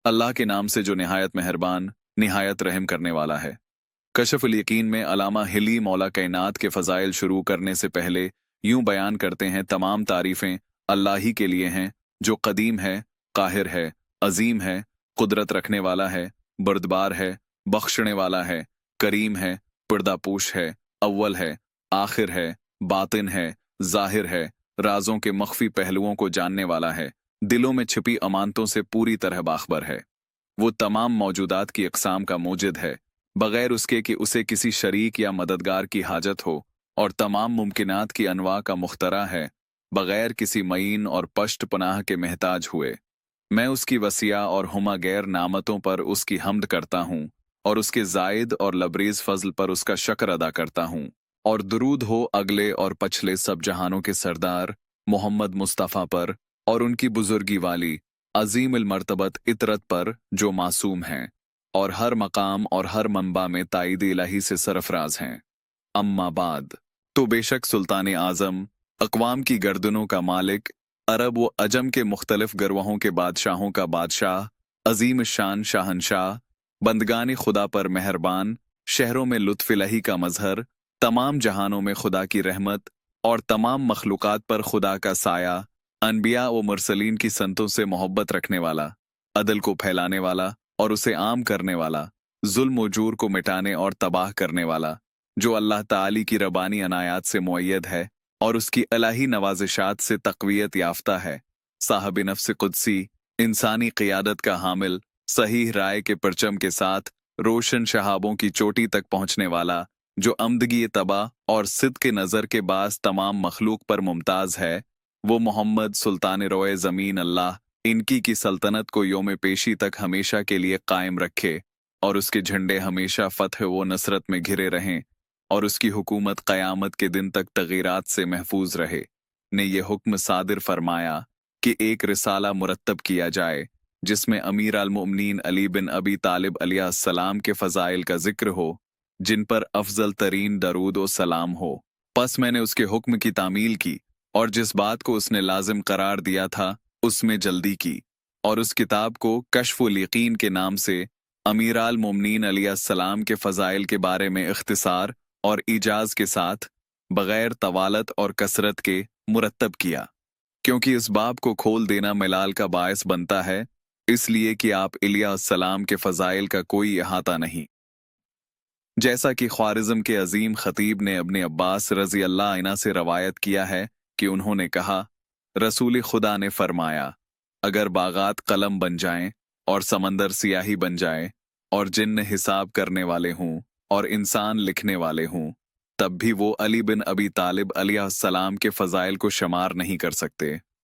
अल्लाह के नाम से जो निहायत मेहरबान, निहायत रहम करने वाला है। कशफुल यकीन में अलामा हिली मौला कायनात के फ़ज़ाइल शुरू करने से पहले यूं बयान करते हैं, तमाम तारीफ़ें अल्लाह ही के लिए हैं, जो कदीम है, काहिर है, अजीम है, कुदरत रखने वाला है, बर्दबार है, बख्शने वाला है, करीम है, पर्दापूश है, अव्वल है, आखिर है, बातिन है, जाहिर है, राजों के मख्फी पहलुओं को जानने वाला है, दिलों में छिपी अमानतों से पूरी तरह बाखबर है। वो तमाम मौजूदात की अक़साम का मूजिद है, बगैर उसके कि उसे किसी शरीक या मददगार की हाजत हो, और तमाम मुमकिनात की अनवा का मुख्तरा है, बगैर किसी मईन और पश्त पनाह के महताज हुए। मैं उसकी वसिया और हुमा गैर नामतों पर उसकी हम्द करता हूँ, और उसके जायद और लबरेज फजल पर उसका शक्र अदा करता हूँ। और दुरूद हो अगले और पछले सब जहानों के सरदार मोहम्मद मुस्तफ़ा पर, और उनकी बुजुर्गी वाली अजीम अल मर्तबत इतरत पर, जो मासूम हैं और हर मकाम और हर मंबा में ताईद इलाही से सरफराज हैं। अम्मा बाद, तो बेशक सुल्तान आज़म, अक़वाम की गर्दनों का मालिक, अरब व अजम के मुख्तलिफ गरवहों के बादशाहों का बादशाह, अजीम शान शाहनशाह, बंदगानी खुदा पर मेहरबान, शहरों में लुत्फ़ इलाही का मजहर, तमाम जहानों में खुदा की रहमत और तमाम मखलूक़ात पर खुदा का साया, अनबिया व मुरसलीन की संतों से मोहब्बत रखने वाला, अदल को फैलाने वाला और उसे आम करने वाला, जुल्म व जूर को मिटाने और तबाह करने वाला, जो अल्लाह ताली की रबानी अनायात से मुअय्यद है और उसकी इलाही नवाजिशात से तक़वियत याफ्ता है, साहब नफ्स कुदसी, इंसानी क़ियादत का हामिल, सहीह राय के परचम के साथ रोशन शहाबों की चोटी तक पहुँचने वाला, जो अमदगी तबा और सिद्क़ के नज़र के बास तमाम मखलूक पर मुमताज़ है, वो मोहम्मद सुल्तान रोए ज़मीन अल्लाह इनकी की सल्तनत को योम पेशी तक हमेशा के लिए कायम रखे, और उसके झंडे हमेशा फ़तह व नसरत में घिरे रहें, और उसकी हुकूमत क़यामत के दिन तक तग़ीरात से महफूज रहे, ने ये हुक्म सादिर फरमाया कि एक रिसाला मुरत्तब किया जाए, जिसमें अमीर अल मोमिनीन अली बिन अबी तालिब अलैहिस्सलाम के फ़ज़ाइल का जिक्र हो, जिन पर अफजल तरीन दरूद व सलाम हो। पस मैंने उसके हुक्म की तामील की, और जिस बात को उसने लाजिम करार दिया था उसमें जल्दी की, और उस किताब को कश्फुल यकीन के नाम से अमीर अल मोमिनीन अलैहिस्सलाम के फ़ज़ाइल के बारे में इख्तिसार और इजाज़ के साथ, बगैर तवालत और कसरत के, मुरत्तब किया, क्योंकि इस बाब को खोल देना मिलाल का बायस बनता है, इसलिए कि आप अलैहिस्सलाम के फ़ज़ाइल का कोई अहाता नहीं। जैसा कि ख्वारिज़म के अजीम खतीब ने अपने अब्बास रज़ी अल्लाह अन्हु से रवायत किया है कि उन्होंने कहा, रसूल खुदा ने फरमाया, अगर बागात कलम बन जाएं और समंदर सियाही बन जाए और जिन्न हिसाब करने वाले हों और इंसान लिखने वाले हों, तब भी वो अली बिन अबी तालिब अलैहिस्सलाम के फ़ज़ाइल को शुमार नहीं कर सकते।